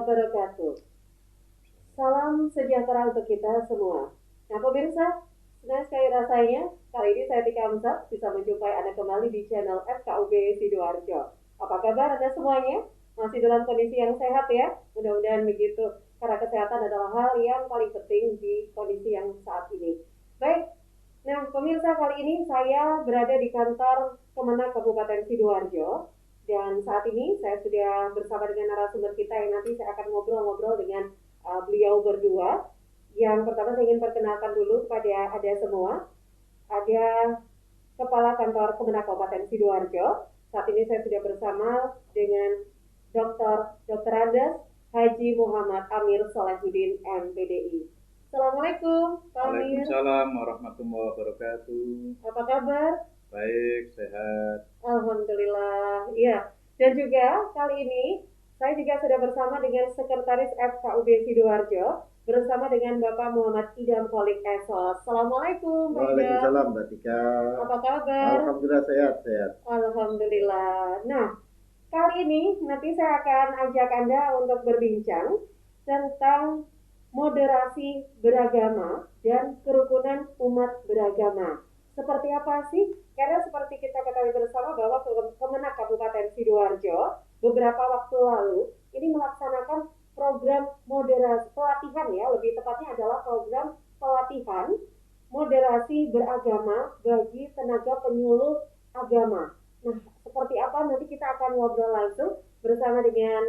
wabarakatuh. Salam sejahtera untuk kita semua. Nah pemirsa, senang sekali rasanya kali ini saya Tika Amsat bisa menjumpai Anda kembali di channel FKUB Sidoarjo. Apa kabar Anda semuanya? Masih dalam kondisi yang sehat ya? Mudah-mudahan begitu, karena kesehatan adalah hal yang paling penting di kondisi yang saat ini. Baik, nah pemirsa, kali ini saya berada di kantor Kemenak Kabupaten Sidoarjo. Dan saat ini saya sudah bersama dengan narasumber kita yang nanti saya akan ngobrol-ngobrol dengan beliau berdua. Yang pertama saya ingin perkenalkan dulu kepada Anda semua. Ada Kepala Kantor Kemenak Kabupaten Sidoarjo. Saat ini saya sudah bersama dengan Dr. Andes Haji Muhammad Amir Salahuddin MPDI. Assalamualaikum Pak Amir. Waalaikumsalam warahmatullahi wabarakatuh. Apa kabar? Baik, sehat. Alhamdulillah. Iya. Dan juga kali ini saya juga sudah bersama dengan Sekretaris FKUB Sidoarjo bersama dengan Bapak Muhammad Idam Kholik Esos. Assalamualaikum Pak Idam. Waalaikumsalam Mbak Tika. Apa kabar? Alhamdulillah sehat. Alhamdulillah. Nah, kali ini nanti saya akan ajak Anda untuk berbincang tentang moderasi beragama dan kerukunan umat beragama. Seperti apa sih? Karena seperti kita ketahui bersama bahwa Kemenak Kabupaten Sidoarjo beberapa waktu lalu ini melaksanakan program moderasi pelatihan ya, lebih tepatnya adalah program pelatihan moderasi beragama bagi tenaga penyuluh agama. Nah, seperti apa nanti kita akan ngobrol langsung bersama dengan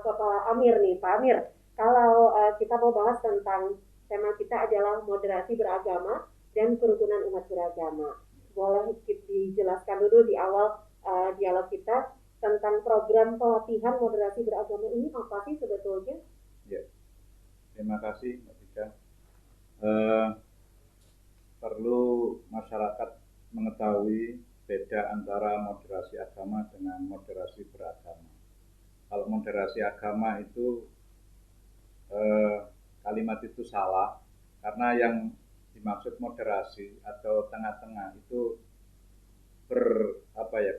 Bapak Amir nih, Pak Amir. Kalau kita mau bahas tentang tema kita adalah moderasi beragama dan kerukunan umat beragama. Boleh dijelaskan dulu di awal dialog kita tentang program pelatihan moderasi beragama ini apa sih sebetulnya? Ya, terima kasih Mbak Tika. Perlu masyarakat mengetahui beda antara moderasi agama dengan moderasi beragama. Kalau moderasi agama itu kalimat itu salah, karena yang dimaksud moderasi atau tengah-tengah itu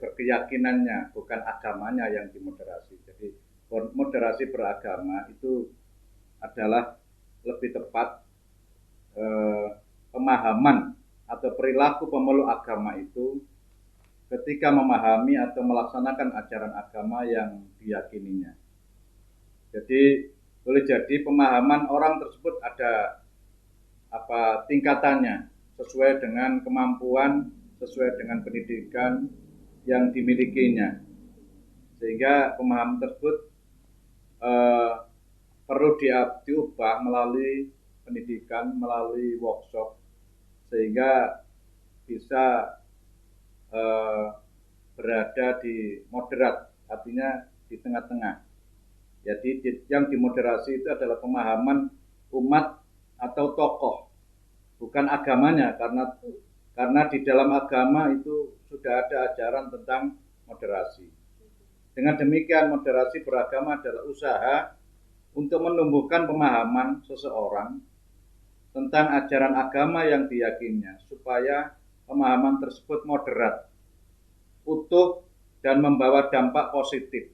berkeyakinannya, bukan agamanya yang dimoderasi. Jadi moderasi beragama itu adalah lebih tepat pemahaman atau perilaku pemeluk agama itu ketika memahami atau melaksanakan ajaran agama yang diyakininya. Jadi boleh jadi pemahaman orang tersebut ada tingkatannya sesuai dengan kemampuan, sesuai dengan pendidikan yang dimilikinya, sehingga pemahaman tersebut perlu diubah melalui pendidikan, melalui workshop, sehingga bisa berada di moderat, artinya di tengah-tengah. Jadi yang dimoderasi itu adalah pemahaman umat atau tokoh, bukan agamanya, karena di dalam agama itu sudah ada ajaran tentang moderasi. Dengan demikian, moderasi beragama adalah usaha untuk menumbuhkan pemahaman seseorang tentang ajaran agama yang diyakininya, supaya pemahaman tersebut moderat, utuh, dan membawa dampak positif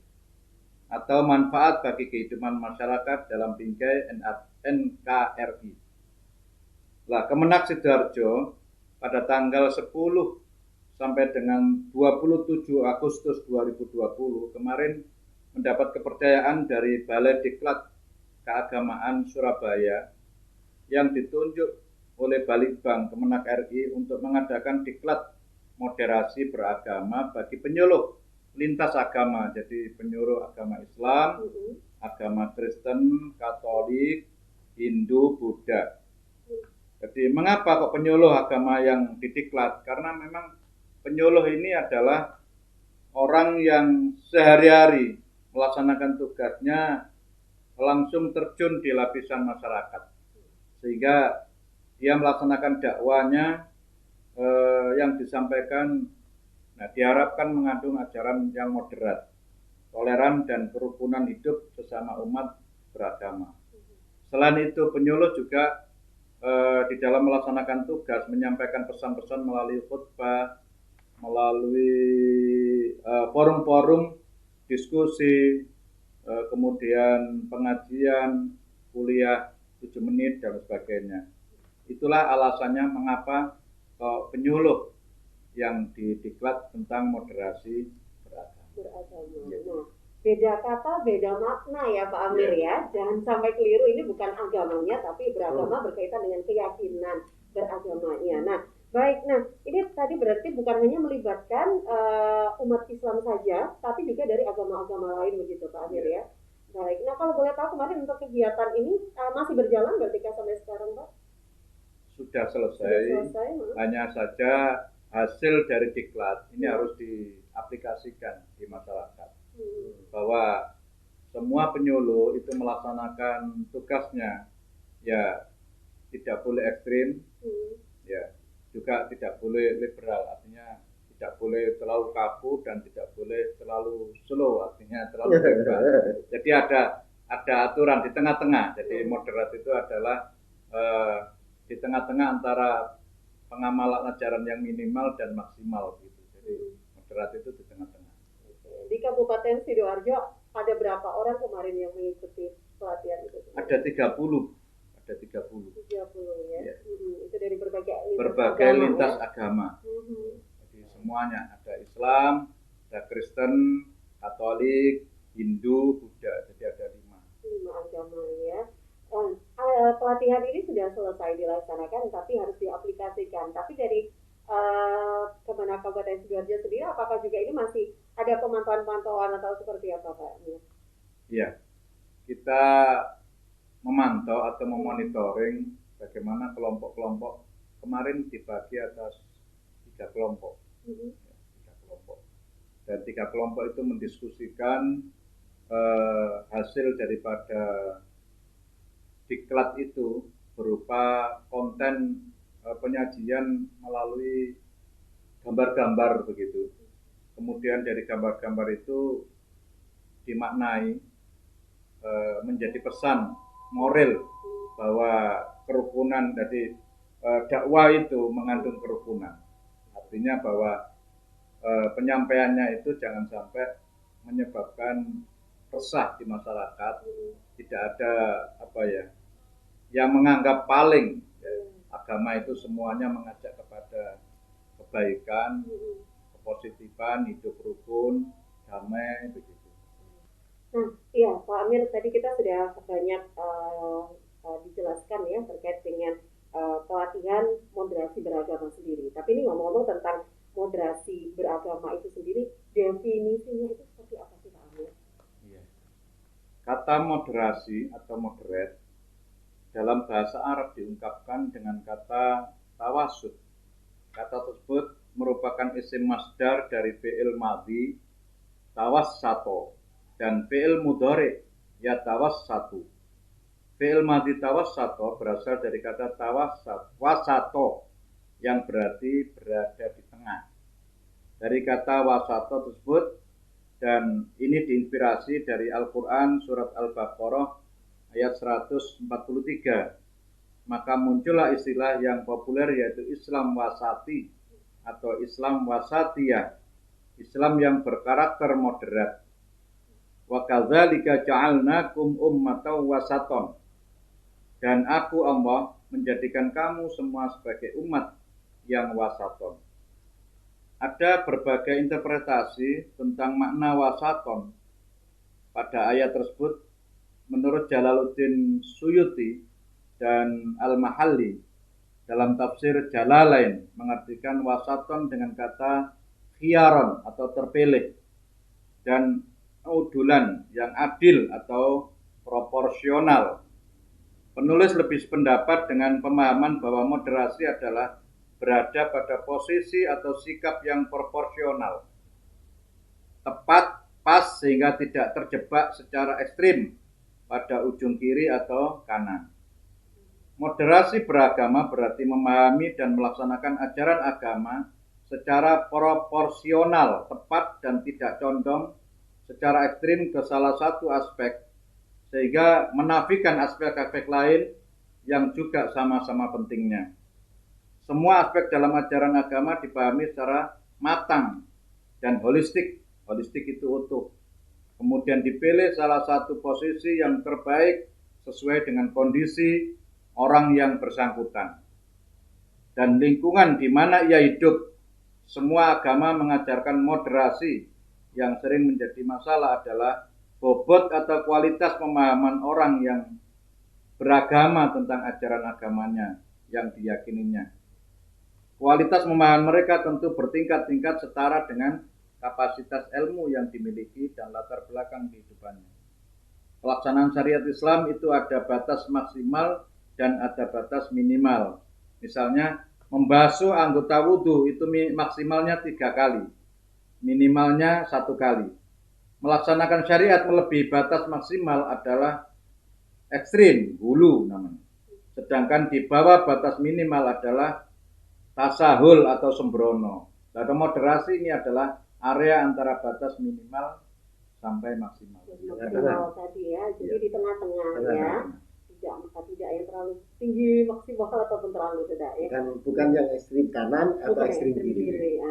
atau manfaat bagi kehidupan masyarakat dalam bingkai NKRI. Kemenak Sidoarjo pada tanggal 10 sampai dengan 27 Agustus 2020 kemarin mendapat kepercayaan dari Balai Diklat Keagamaan Surabaya yang ditunjuk oleh Balitbang Kemenak RI untuk mengadakan diklat moderasi beragama bagi penyuluh lintas agama, jadi penyuluh agama Islam, agama Kristen, Katolik, Hindu, Buddha. Jadi mengapa kok penyuluh agama yang didiklat? Karena memang penyuluh ini adalah orang yang sehari-hari melaksanakan tugasnya langsung terjun di lapisan masyarakat, sehingga dia melaksanakan dakwanya yang disampaikan, diharapkan mengandung ajaran yang moderat, toleran, dan kerukunan hidup sesama umat beragama. Selain itu, penyuluh juga di dalam melaksanakan tugas menyampaikan pesan-pesan melalui khutbah, melalui forum-forum diskusi, kemudian pengajian, kuliah 7 menit dan sebagainya. Itulah alasannya mengapa penyuluh yang didiklat tentang moderasi beragama. Nah, beda kata, beda makna ya Pak Amir ya. Jangan sampai keliru, ini bukan agamanya, tapi beragama berkaitan dengan keyakinan beragamanya. Nah, baik. Nah, ini tadi berarti bukan hanya melibatkan umat Islam saja, tapi juga dari agama-agama lain begitu Pak Amir ya. Baik. Nah, kalau boleh tahu kemarin untuk kegiatan ini masih berjalan berarti sampai sekarang Pak? Sudah selesai. Hanya saja hasil dari diklat ini harus diaplikasikan di masyarakat. Bahwa semua penyuluh itu melaksanakan tugasnya, ya tidak boleh ekstrim, ya juga tidak boleh liberal, artinya tidak boleh terlalu kaku dan tidak boleh terlalu slow, artinya terlalu bebas. Jadi ada aturan di tengah-tengah. Jadi moderat itu adalah di tengah-tengah antara pengamalan ajaran yang minimal dan maksimal gitu. Jadi moderat itu di tengah-tengah. Di Kabupaten Sidoarjo ada berapa orang kemarin yang mengikuti pelatihan itu? Ada 30. Ada 30. 30 ya. Itu dari berbagai lintas agama. Jadi semuanya, ada Islam, ada Kristen, Katolik, Hindu, Buddha. Jadi ada 5 agama ya. Pelatihan ini sudah selesai dilaksanakan, tapi harus diaplikasikan. Tapi dari Kemenak Kabupaten Sidoarjo sendiri, apakah juga ini masih ada pemantauan-pantauan atau seperti apa Pak? Iya, kita memantau atau memonitoring bagaimana kelompok-kelompok kemarin dibagi atas 3 kelompok. 3 kelompok. Dan 3 kelompok itu mendiskusikan hasil daripada diklat itu berupa konten penyajian melalui gambar-gambar begitu. Kemudian dari gambar-gambar itu dimaknai menjadi pesan moral bahwa kerukunan, jadi dakwah itu mengandung kerukunan. Artinya bahwa penyampaiannya itu jangan sampai menyebabkan resah di masyarakat. Tidak ada yang menganggap paling. Agama itu semuanya mengajak kepada kebaikan, kepositifan, hidup rukun, damai begitu. Nah, iya Pak Amir, tadi kita sudah banyak dijelaskan ya terkait dengan pelatihan moderasi beragama sendiri. Tapi ini ngomong-ngomong tentang moderasi beragama itu sendiri, definisinya itu seperti apa sih Pak Amir? Iya. Kata moderasi atau moderate dalam bahasa Arab diungkapkan dengan kata tawasud. Kata tersebut merupakan isim masdar dari fi'il madhi tawassato dan fi'il mudhari yatawassatu. Fi'il madhi tawassato berasal dari kata wasato yang berarti berada di tengah. Dari kata wasato tersebut, dan ini diinspirasi dari Al-Quran surat Al-Baqarah ayat 143. Maka muncullah istilah yang populer yaitu Islam wasati atau Islam wasatiyah, Islam yang berkarakter moderat. Wa kadzalika ja'alnakum ummatan wasaton. Dan aku Allah menjadikan kamu semua sebagai umat yang wasaton. Ada berbagai interpretasi tentang makna wasaton pada ayat tersebut. Menurut Jalaluddin Suyuti dan Al-Mahalli dalam tafsir Jalalain mengartikan wasaton dengan kata khiyaron atau terpilih dan udulan yang adil atau proporsional. Penulis lebih sependapat dengan pemahaman bahwa moderasi adalah berada pada posisi atau sikap yang proporsional, tepat, pas sehingga tidak terjebak secara ekstrim pada ujung kiri atau kanan. Moderasi beragama berarti memahami dan melaksanakan ajaran agama secara proporsional, tepat dan tidak condong secara ekstrim ke salah satu aspek sehingga menafikan aspek-aspek lain yang juga sama-sama pentingnya. Semua aspek dalam ajaran agama dipahami secara matang dan holistik. Holistik itu utuh. kemudian dipilih salah satu posisi yang terbaik sesuai dengan kondisi orang yang bersangkutan dan lingkungan di mana ia hidup. Semua agama mengajarkan moderasi. Yang sering menjadi masalah adalah bobot atau kualitas pemahaman orang yang beragama tentang ajaran agamanya yang diyakininya. Kualitas pemahaman mereka tentu bertingkat-tingkat setara dengan kapasitas ilmu yang dimiliki dan latar belakang kehidupannya. Pelaksanaan syariat Islam itu ada batas maksimal dan ada batas minimal. Misalnya, membasuh anggota wudhu itu maksimalnya 3 kali, minimalnya 1 kali. Melaksanakan syariat melebihi batas maksimal adalah ekstrim, hulu namanya. Sedangkan di bawah batas minimal adalah tasahul atau sembrono. Lalu moderasi ini adalah area antara batas minimal sampai maksimal. Maksimal tadi ya, jadi di tengah-tengah ya. Tidak yang terlalu tinggi maksimal ataupun terlalu rendah ya. Bukan yang ekstrim kanan atau Bukan ekstrim kiri.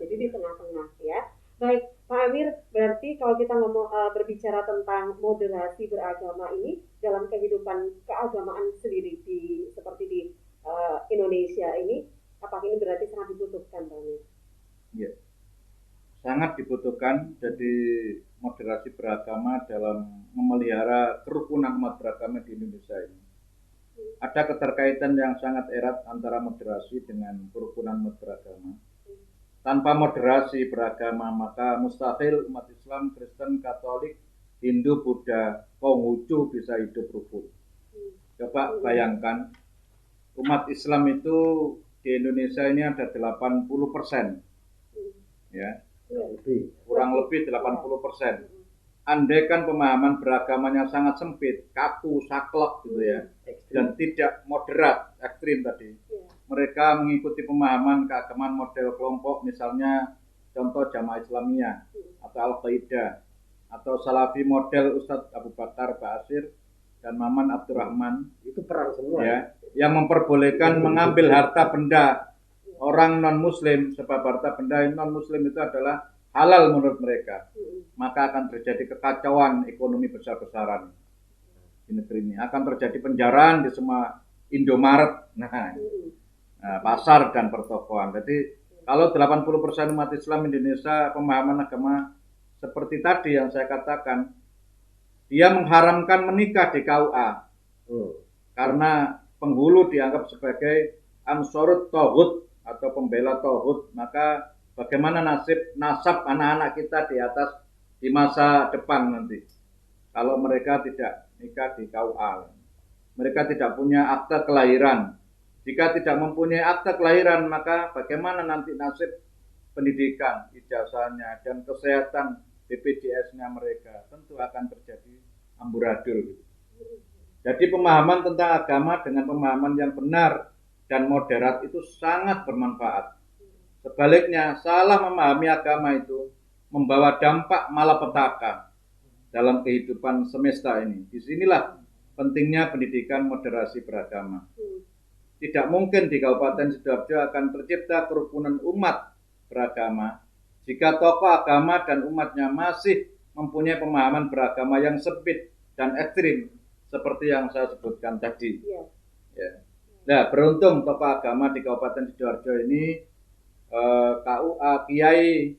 Jadi di tengah-tengah ya. Baik, Pak Amir, berarti kalau kita ngomong berbicara tentang moderasi beragama ini dalam kehidupan keagamaan sendiri seperti di Indonesia ini, apakah ini berarti sangat dibutuhkan, Pak Amir? Iya, sangat dibutuhkan. Jadi moderasi beragama dalam memelihara kerukunan umat beragama di Indonesia ini. Ada keterkaitan yang sangat erat antara moderasi dengan kerukunan umat beragama. Tanpa moderasi beragama, maka mustahil umat Islam, Kristen, Katolik, Hindu, Buddha, Konghucu bisa hidup rukun. Coba bayangkan, umat Islam itu di Indonesia ini ada 80%. Ya, kurang lebih 80%. Andaikan pemahaman beragamanya sangat sempit, kaku, saklek gitu ya, dan tidak moderat, ekstrim tadi. Mereka mengikuti pemahaman keagamaan model kelompok, misalnya contoh Jamaah Islamiyah atau Al-Qaeda atau Salafi model Ustadz Abu Bakar Ba'asyir dan Maman Abdurrahman. Itu perang semua ya, yang memperbolehkan mengambil harta benda orang non-muslim, sebab harta benda non-muslim itu adalah halal menurut mereka. Maka akan terjadi kekacauan ekonomi besar-besaran di negeri ini. Akan terjadi penjarahan di semua Indomaret, pasar dan pertokoan. Jadi kalau 80% umat Islam Indonesia pemahaman agama seperti tadi yang saya katakan, dia mengharamkan menikah di KUA karena penghulu dianggap sebagai ansorut tohut atau pembela tohut. Maka bagaimana nasab anak-anak kita di masa depan nanti kalau mereka tidak nikah di KUA? Mereka tidak punya akte kelahiran. Jika tidak mempunyai akte kelahiran, maka bagaimana nanti nasib pendidikan, ijazahnya, dan kesehatan BPJS-nya mereka? Tentu akan terjadi amburadul. Jadi pemahaman tentang agama dengan pemahaman yang benar dan moderat itu sangat bermanfaat. Sebaliknya, salah memahami agama itu membawa dampak malapetaka dalam kehidupan semesta ini. Disinilah pentingnya pendidikan moderasi beragama. Tidak mungkin di Kabupaten Sidoarjo akan tercipta kerukunan umat beragama jika tokoh agama dan umatnya masih mempunyai pemahaman beragama yang sempit dan ekstrim seperti yang saya sebutkan tadi. Ya. Nah, beruntung tokoh agama di Kabupaten Sidoarjo ini KUA, Kiai,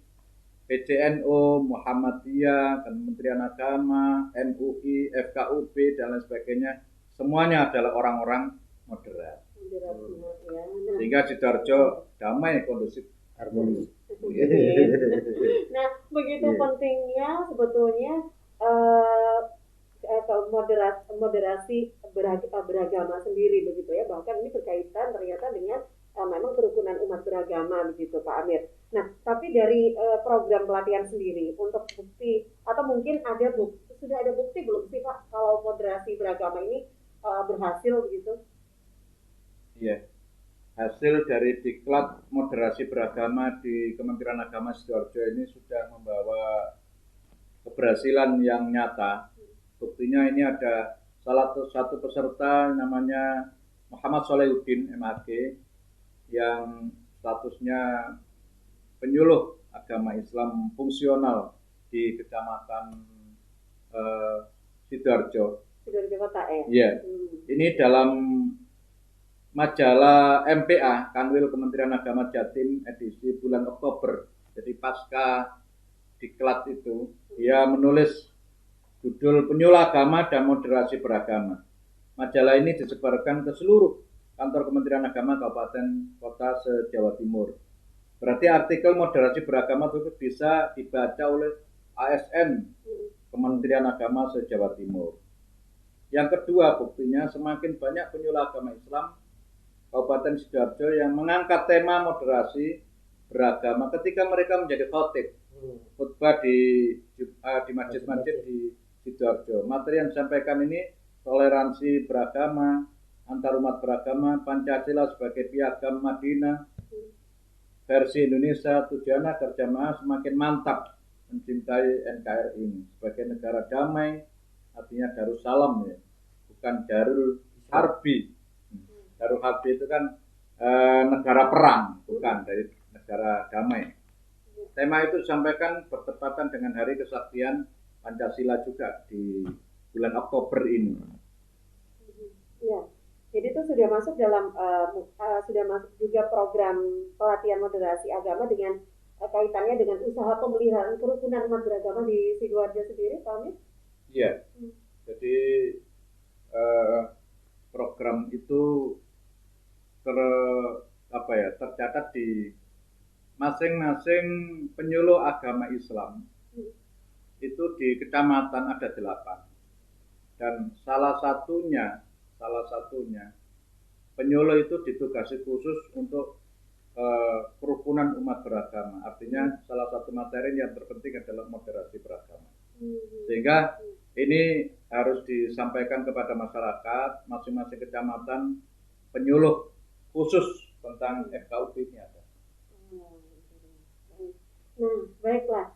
PCNO, Muhammadiyah, Kementerian Agama, MUI, FKUB, dan lain sebagainya, semuanya adalah orang-orang moderat. Sehingga Sidoarjo damai, kondusif, harmonis. Nah, begitu pentingnya sebetulnya moderasi beragama sendiri begitu ya. Bahkan ini berkaitan ternyata dengan memang kerukunan umat beragama begitu, Pak Amir. Nah, tapi dari program pelatihan sendiri untuk bukti atau mungkin sudah ada bukti belum sih Pak kalau moderasi beragama ini berhasil begitu? Iya, hasil dari diklat moderasi beragama di Kementerian Agama Sidoarjo ini sudah membawa keberhasilan yang nyata. Buktinya ini ada salah satu peserta namanya Muhammad Solehudin MAG yang statusnya penyuluh agama Islam fungsional di Kecamatan eh, Sidoarjo. Sidoarjo Kota ya. Iya. Ini dalam majalah MPA, Kanwil Kementerian Agama Jatim edisi bulan Oktober. Jadi pasca diklat itu, dia menulis judul Penyuluh Agama dan Moderasi Beragama. Majalah ini disebarkan ke seluruh kantor Kementerian Agama Kabupaten Kota se-Jawa Timur. Berarti artikel moderasi beragama itu bisa dibaca oleh ASN Kementerian Agama se-Jawa Timur. Yang kedua, buktinya semakin banyak penyuluh agama Islam Kabupaten Sidoarjo yang mengangkat tema moderasi beragama ketika mereka menjadi khotbah di masjid-masjid di Sidoarjo. Materi yang disampaikan ini toleransi beragama, antar umat beragama, Pancasila sebagai piagam Madinah, versi Indonesia, tujuan agar jamaah semakin mantap mencintai NKRI ini sebagai negara damai, artinya Darussalam ya, bukan Darul Harbi. Darul Harbi itu kan negara perang, bukan dari negara damai. Tema itu disampaikan bertepatan dengan Hari Kesaktian Pancasila juga di bulan Oktober ini. Ya, jadi itu sudah masuk dalam sudah masuk juga program pelatihan moderasi agama dengan kaitannya dengan usaha pemeliharaan kerukunan umat beragama di Sidoarjo sendiri, Pak Amir? Iya. Jadi program itu tercatat di masing-masing penyuluh agama Islam. Itu di kecamatan ada 8. Dan salah satunya penyuluh itu ditugasi khusus untuk kerukunan umat beragama. Artinya salah satu materi yang terpenting adalah moderasi beragama. Sehingga ini harus disampaikan kepada masyarakat, masing-masing kecamatan penyuluh khusus tentang FKUP ini ada. Nah, baiklah.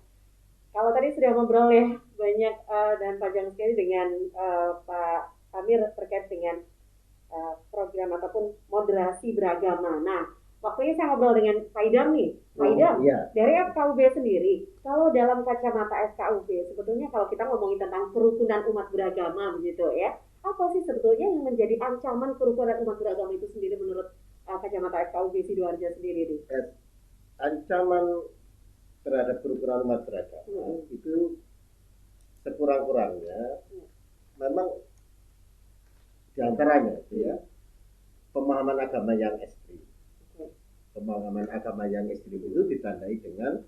Kalau tadi sudah ngobrol ya banyak dan panjang sekali dengan Pak Amir terkait dengan program ataupun moderasi beragama. Nah, waktunya saya ngobrol dengan Pak Idam nih. Pak Idam, dari FKUB sendiri, kalau dalam kacamata FKUB, sebetulnya kalau kita ngomongin tentang kerukunan umat beragama begitu ya, apa sih sebetulnya yang menjadi ancaman kerukunan umat beragama itu sendiri menurut kacamata FKUB Sidoarjo sendiri nih? Ancaman terhadap kerukunan umat beragama itu sekurang-kurangnya memang diantaranya ya pemahaman agama yang ekstrim. Pemahaman agama yang ekstrim itu ditandai dengan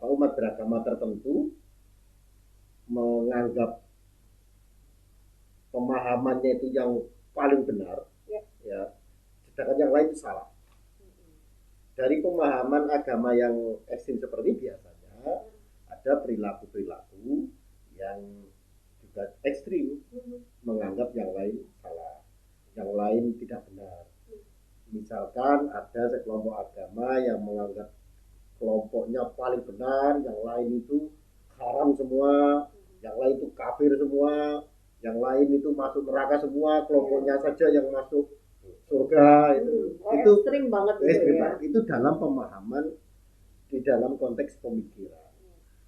umat beragama tertentu menganggap pemahamannya itu yang paling benar, ya, sedangkan yang lain itu salah. Dari pemahaman agama yang ekstrim seperti biasanya ada perilaku-perilaku yang juga ekstrim, menganggap yang lain salah, yang lain tidak benar. Misalkan ada sekelompok agama yang menganggap kelompoknya paling benar, yang lain itu haram semua, yang lain itu kafir semua, yang lain itu masuk neraka semua, kelompoknya saja yang masuk surga. Itu ekstrim banget ekstrim ya. Itu dalam pemahaman, di dalam konteks pemikiran.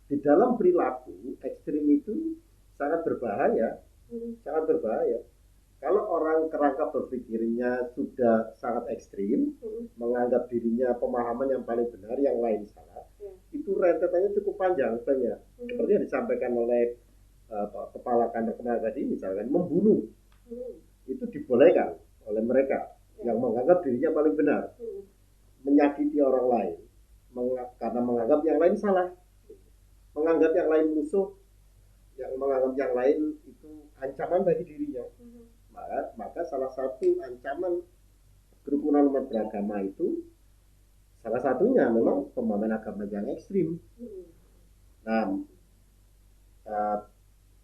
Di dalam perilaku ekstrim itu sangat berbahaya, sangat berbahaya. Kalau orang kerangka berpikirnya sudah sangat ekstrim, menganggap dirinya pemahaman yang paling benar, yang lain salah, itu rentetannya cukup panjang banyak. Seperti yang disampaikan oleh kepala kantor tadi, misalkan membunuh, itu dibolehkan oleh mereka yang menganggap dirinya paling benar, menyakiti orang lain karena menganggap yang lain salah, menganggap yang lain musuh, yang menganggap yang lain itu ancaman bagi dirinya. Maka salah satu ancaman kerukunan umat beragama itu salah satunya memang pemahaman agama yang ekstrim. Nah,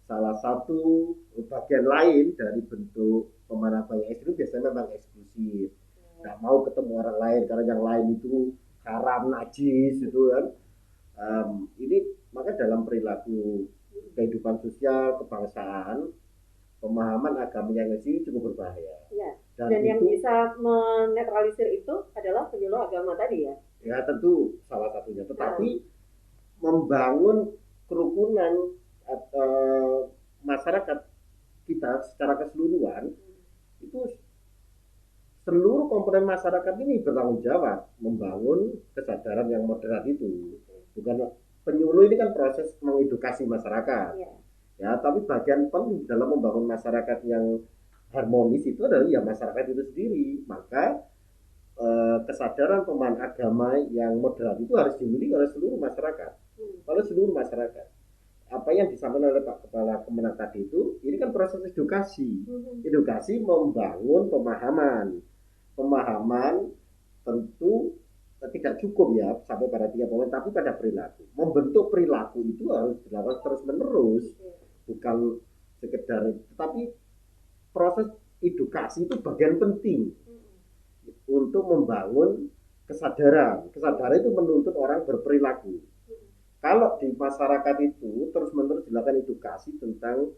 salah satu bagian lain dari bentuk pemahaman agama yang ekstrim biasanya memang eksklusif, nggak mau ketemu orang lain karena yang lain itu haram, najis gitu kan. Ini maka dalam perilaku kehidupan sosial kebangsaan, pemahaman agama yang ekstrim cukup berbahaya. Ya. Dan yang bisa menetralisir itu adalah penyuluh agama tadi ya? Ya tentu salah satunya. Tetapi membangun kerukunan masyarakat kita secara keseluruhan, itu seluruh komponen masyarakat ini bertanggung jawab membangun kesadaran yang moderat itu. Bukan penyuluh ini kan proses mengedukasi masyarakat, ya, tapi bagian penting dalam membangun masyarakat yang harmonis itu adalah ya masyarakat itu sendiri. Maka kesadaran pemahaman agama yang moderat itu harus dimiliki oleh seluruh masyarakat. Oleh seluruh masyarakat. Apa yang disampaikan oleh Pak Kepala Kemenak tadi itu, ini kan proses edukasi. Edukasi membangun pemahaman tentu tidak cukup ya sampai pada 3 poin, tapi pada perilaku. Membentuk perilaku itu harus dilakukan terus menerus, bukan sekedar itu. Tapi proses edukasi itu bagian penting untuk membangun kesadaran. Kesadaran itu menuntut orang berperilaku. Kalau di masyarakat itu terus menerus dilakukan edukasi tentang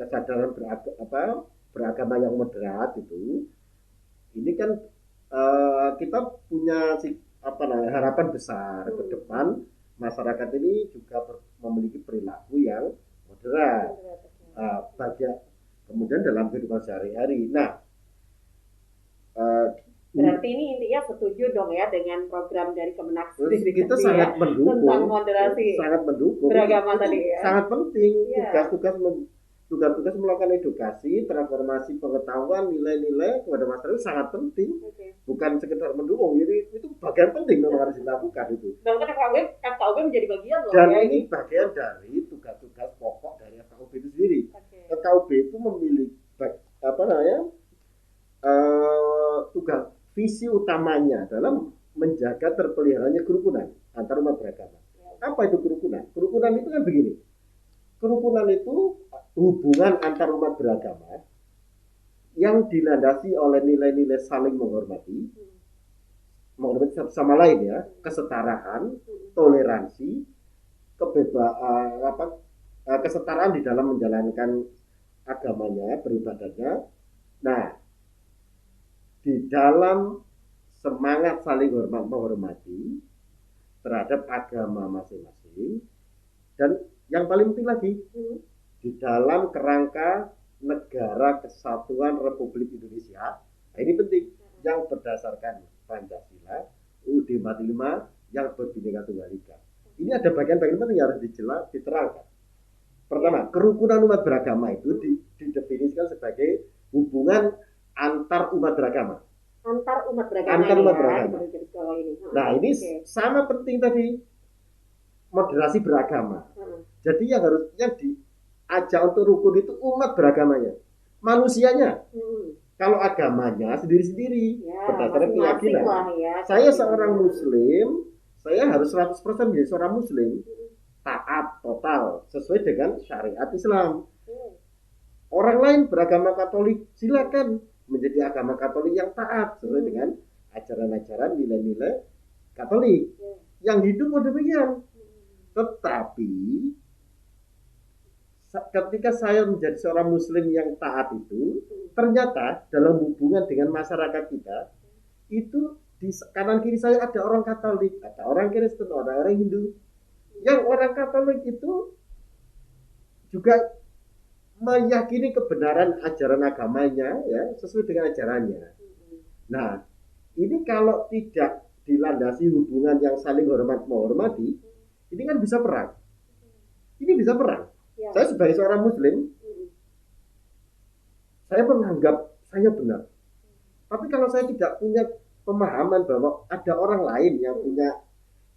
kesadaran beragama yang moderat itu, ini kan kita punya harapan besar ke depan masyarakat ini juga memiliki perilaku yang moderat. Kemudian dalam kehidupan sehari-hari. Nah, berarti ini intinya setuju dong ya dengan program dari Kemenak sendiri. Kita sangat mendukung tentang moderasi, sangat mendukung beragama tadi ya. Sangat penting tugas-tugas melakukan edukasi, transformasi pengetahuan, nilai-nilai kepada masyarakat sangat penting. Bukan sekedar mendukung, itu bagian penting yang harus dilakukan itu. Dan kan FKUB menjadi bagian loh. Dan ya, ini bagian dari tugas-tugas pokok dari FKUB itu sendiri. FKUB itu memiliki tugas visi utamanya dalam menjaga terpeliharanya kerukunan antar umat beragama. Apa itu kerukunan? Kerukunan itu kan begini. Kerukunan itu hubungan antar umat beragama yang dilandasi oleh nilai-nilai saling menghormati satu sama lain ya, kesetaraan, toleransi, kesetaraan di dalam menjalankan agamanya, beribadatnya. Nah, di dalam semangat saling menghormati terhadap agama masing-masing, dan yang paling penting lagi di dalam kerangka negara kesatuan Republik Indonesia. Nah, ini penting, yang berdasarkan Pancasila, UUD 45 yang berbhinneka tunggal ika. Ini ada bagian-bagian penting yang harus diterangkan. Pertama, kerukunan umat beragama itu didefinisikan sebagai hubungan antar umat beragama. Antar umat beragama. Nah, ini sama penting tadi, moderasi beragama. Jadi yang diajak untuk rukun itu umat beragamanya, manusianya. Kalau agamanya sendiri-sendiri, berdasarkan keyakinan. Saya seorang Muslim, saya harus 100% menjadi seorang Muslim, taat total sesuai dengan syariat Islam. Orang lain beragama Katolik, silakan menjadi agama Katolik yang taat sesuai dengan ajaran-ajaran nilai-nilai Katolik. Yang hidup demikian. Tetapi ketika saya menjadi seorang Muslim yang taat itu, ternyata dalam hubungan dengan masyarakat kita itu di kanan kiri saya ada orang Katolik, ada orang Kristen, ada orang Hindu. Yang orang Katolik itu juga meyakini kebenaran ajaran agamanya ya, sesuai dengan ajarannya. Nah, ini kalau tidak dilandasi hubungan yang saling menghormati, ini kan bisa perang. Ini bisa perang. Saya sebagai seorang Muslim, saya menganggap saya benar. Tapi kalau saya tidak punya pemahaman bahwa ada orang lain yang punya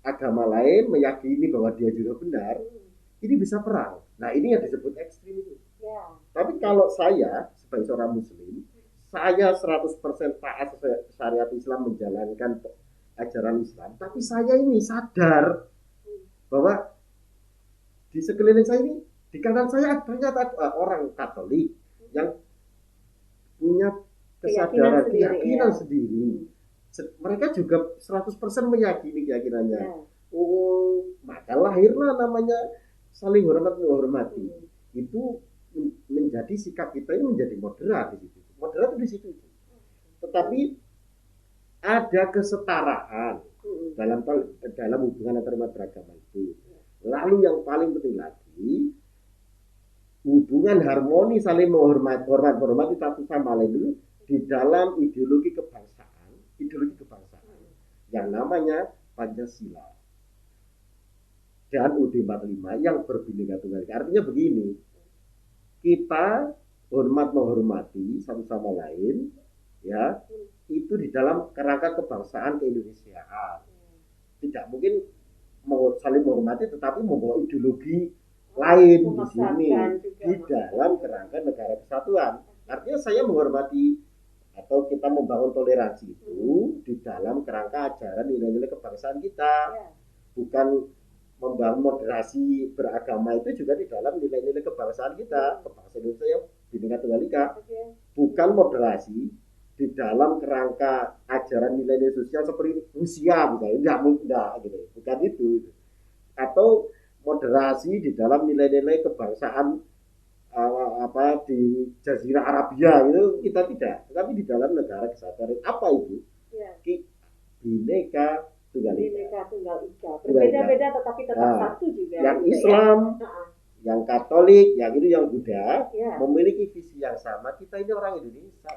agama lain meyakini bahwa dia juga benar, ini bisa perang. Nah, ini yang disebut ekstrim itu. Tapi kalau saya sebagai seorang Muslim, saya 100% taat sesuai syariat Islam, menjalankan ajaran Islam, tapi saya ini sadar bahwa di sekeliling saya ini, di kanan saya ternyata ada orang Katolik yang punya kesadaran, keyakinan sendiri. Mereka juga 100% meyakini keyakinannya. Maka lahirlah namanya saling menghormati. Itu menjadi sikap kita ini menjadi moderat di situ. Moderat di situ. Tetapi ada kesetaraan dalam hubungan antar umat beragama itu. Lalu yang paling penting lagi, hubungan harmoni saling menghormati satu sama lain itu di dalam ideologi kebangsaan yang namanya Pancasila dan UUD 45 yang berbhinneka tunggal ika. Artinya begini, kita menghormati satu sama lain, ya, itu di dalam kerangka kebangsaan keindonesiaan. Tidak mungkin saling menghormati tetapi membawa ideologi lain di sini di dalam kerangka negara kesatuan. Artinya saya menghormati atau kita membangun toleransi itu di dalam kerangka ajaran nilai-nilai kebangsaan kita, bukan membangun moderasi beragama itu juga di dalam nilai-nilai kebangsaan kita, kebangsaan Indonesia yang Bhinneka Tunggal Ika, bukan moderasi di dalam kerangka ajaran nilai-nilai sosial seperti Rusia misalnya, enggak gitu, bukan itu. Atau moderasi di dalam nilai-nilai kebangsaan di Jazirah Arabia itu kita tidak, tetapi di dalam negara kesatuan. Apa itu? Bhinneka Tunggal Ika. Berbeda-beda tetapi tetap satu juga. Yang Islam, yang Katolik, yang itu yang Buddha memiliki visi yang sama. Kita ini orang Indonesia.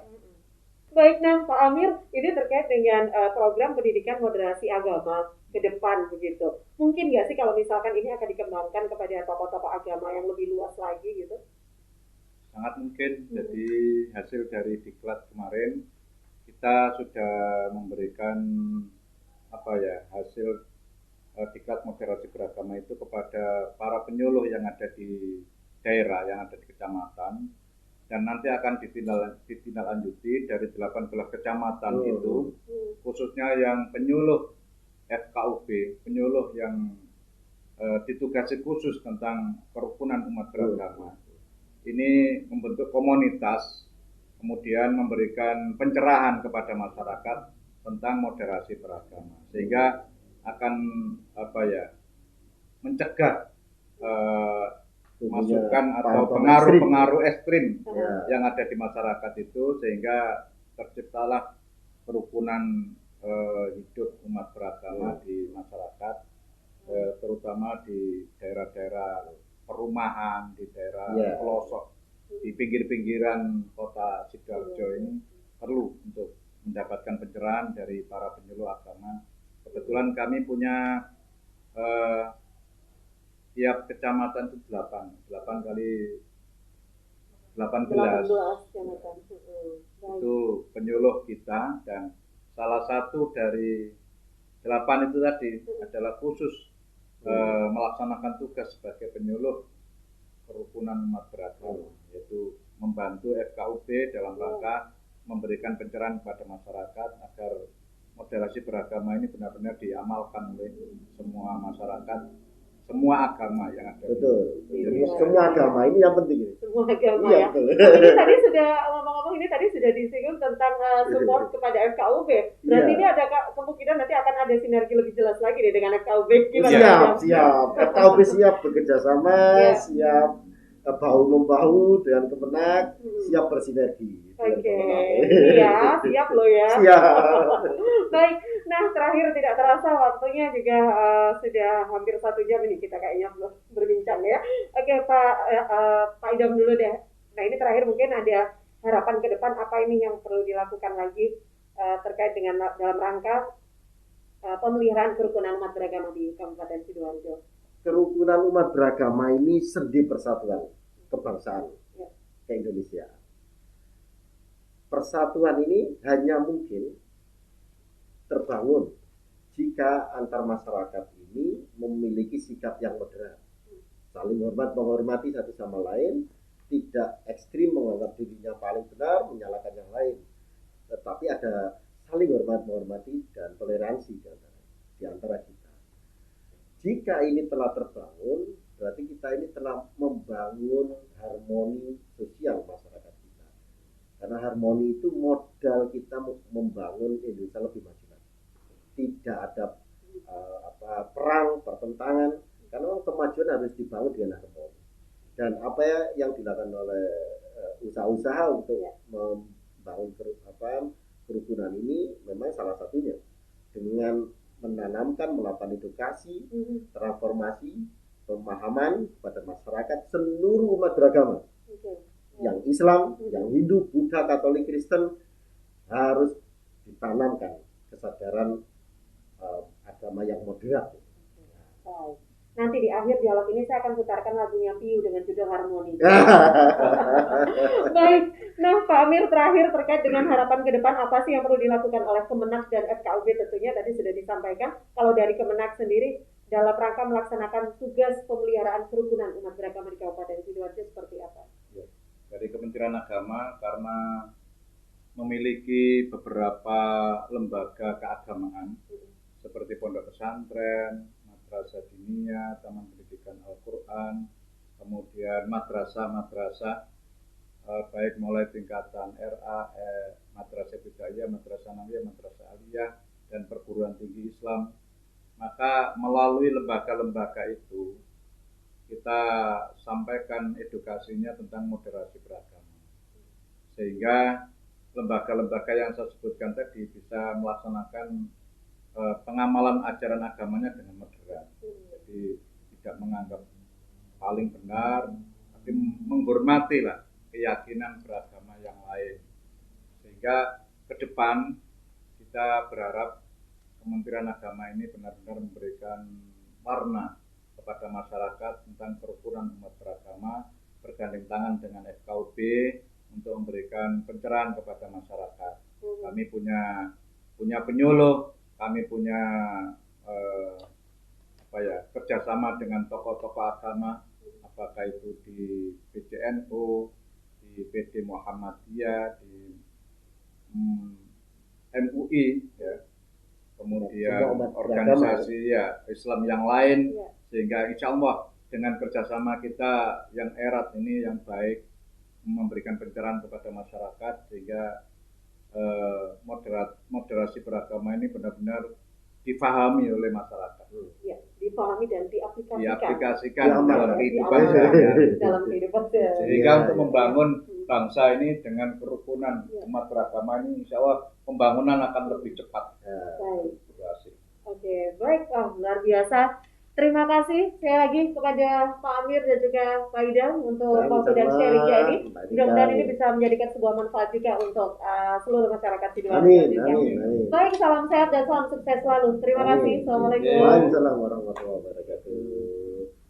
Baik, nah Pak Amir, ini terkait dengan program pendidikan moderasi agama ke depan begitu. Mungkin nggak sih kalau misalkan ini akan dikembangkan kepada tokoh-tokoh agama yang lebih luas lagi gitu? Sangat mungkin. Jadi hasil dari diklat kemarin kita sudah memberikan hasil diklat moderasi beragama itu kepada para penyuluh yang ada di daerah, yang ada di kecamatan, dan nanti akan ditindaklanjuti dari 18 kecamatan itu, khususnya yang penyuluh FKUB, penyuluh yang ditugasi khusus tentang kerukunan umat beragama. Ini membentuk komunitas, kemudian memberikan pencerahan kepada masyarakat tentang moderasi beragama, sehingga akan mencegah masukan atau pengaruh-pengaruh ekstrim yang ada di masyarakat itu, sehingga terciptalah kerukunan hidup umat beragama di masyarakat, terutama di daerah-daerah perumahan, di daerah pelosok, di pinggir-pinggiran kota Sidoarjo ini perlu untuk mendapatkan pencerahan dari para penyuluh agama. Kebetulan kami punya tiap kecamatan itu 8 kali 18 kecamatan. Itu penyuluh kita, dan salah satu dari 8 itu tadi adalah khusus melaksanakan tugas sebagai penyuluh kerukunan umat beragama, yaitu membantu FKUB dalam rangka memberikan pencerahan kepada masyarakat agar moderasi beragama ini benar-benar diamalkan oleh semua masyarakat, semua agama yang ada. Betul. Jadi semua agama ini yang penting. Semua agama ya. Ini tadi sudah ngomong-ngomong, ini tadi sudah disinggung tentang support kepada FKUB. Berarti ini ada kemungkinan nanti akan ada sinergi lebih jelas lagi nih dengan FKUB. Siap. FKUB siap bekerja sama, siap bahu-membahu dengan Kemenak, siap bersinergi. Oke, iya, siap loh ya. Siap. Baik, nah terakhir tidak terasa waktunya juga sudah hampir 1 jam ini kita kayaknya berbincang ya. Oke Pak Idam dulu deh. Nah ini terakhir mungkin ada harapan ke depan apa ini yang perlu dilakukan lagi terkait dengan dalam rangka pemeliharaan kerukunan umat beragama di Kabupaten Sidoarjo. Kerukunan umat beragama ini sendi persatuan kebangsaan ke-Indonesia. Persatuan ini hanya mungkin terbangun jika antar masyarakat ini memiliki sikap yang moderat, saling menghormati satu sama lain, tidak ekstrim menganggap dirinya paling benar, menyalahkan yang lain, tetapi ada saling menghormati dan toleransi di antara kita. Jika ini telah terbangun, berarti kita ini telah membangun harmoni sosial masyarakat kita. Karena harmoni itu modal kita membangun Indonesia lebih maju lagi. Tidak ada perang, pertentangan, karena kemajuan harus dibangun dengan harmoni. Dan apa yang dilakukan oleh usaha-usaha untuk membangun kerukunan ini memang salah satunya dengan menanamkan, melakukan edukasi, transformasi, pemahaman kepada masyarakat seluruh umat beragama. Yang Islam, yang Hindu, Buddha, Katolik, Kristen harus ditanamkan kesadaran agama yang moderat. Nanti di akhir dialog ini saya akan putarkan lagunya Piu dengan judul Harmoni. Baik, nah Pak Amir, terakhir terkait dengan harapan ke depan, apa sih yang perlu dilakukan oleh Kemenak dan FKUB? Tentunya tadi sudah disampaikan. Kalau dari Kemenak sendiri dalam rangka melaksanakan tugas pemeliharaan kerukunan umat beragama di Kabupaten Sidoarjo seperti apa? Dari Kementerian Agama, karena memiliki beberapa lembaga keagamaan seperti pondok pesantren, madrasah diniyah, taman pendidikan Al-Quran, kemudian madrasah-madrasah baik mulai tingkatan RA, madrasah ibtidaiyah, madrasah sanawiyah, madrasah aliyah, dan perguruan tinggi Islam. Maka melalui lembaga-lembaga itu kita sampaikan edukasinya tentang moderasi beragama, sehingga lembaga-lembaga yang saya sebutkan tadi bisa melaksanakan pengamalan ajaran agamanya dengan moderat. Jadi tidak menganggap paling benar, tapi menghormati lah keyakinan beragama yang lain. Sehingga ke depan kita berharap Kementerian Agama ini benar-benar memberikan warna kepada masyarakat tentang kerukunan umat beragama, bergandeng tangan dengan FKUB untuk memberikan pencerahan kepada masyarakat. Kami punya penyuluh, kami punya kerjasama dengan tokoh-tokoh agama, apakah itu di PCNU, di PD Muhammadiyah, di MUI, ya, kemudian organisasi Islam yang lain, sehingga insya Allah dengan kerjasama kita yang erat ini yang baik memberikan pencerahan kepada masyarakat, sehingga moderasi beragama ini benar-benar difahami oleh masyarakat. Ya, difahami dan diaplikasikan dalam kehidupan sehari-hari. Sehingga untuk membangun bangsa ini dengan kerukunan umat beragama ini, insya Allah pembangunan akan lebih cepat. Baik. Oke, baik, luar biasa. Terima kasih sekali lagi kepada Pak Amir dan juga Pak Idam untuk waktu dan sharingnya ini. Mudah-mudahan ini bisa menjadikan sebuah manfaat juga untuk seluruh masyarakat Sidoarjo. Baik, salam sehat dan salam sukses selalu. Terima kasih. Assalamualaikum. Waalaikumsalam warahmatullahi wabarakatuh.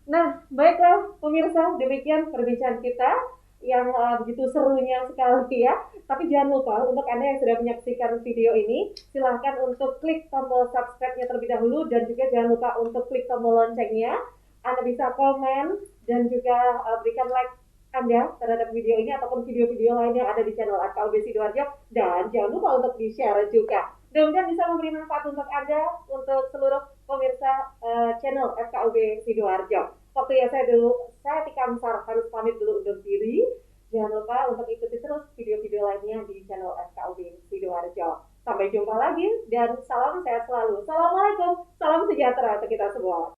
Nah, baiklah pemirsa, demikian perbincangan kita yang begitu serunya sekali ya. Tapi jangan lupa untuk Anda yang sudah menyaksikan video ini, silahkan untuk klik tombol subscribe-nya terlebih dahulu, dan juga jangan lupa untuk klik tombol loncengnya. Anda bisa komen dan juga berikan like Anda terhadap video ini ataupun video-video lain yang ada di channel FKUB Sidoarjo, dan jangan lupa untuk di-share juga. Mudah-mudahan bisa memberi manfaat untuk Anda, untuk seluruh pemirsa channel FKUB Sidoarjo. Waktu ya saya Tika Amsar harus pamit dulu undur diri. Jangan lupa untuk ikuti terus video-video lainnya di channel FKUB Sidoarjo. Sampai jumpa lagi dan salam sehat selalu. Assalamualaikum, salam sejahtera untuk kita semua.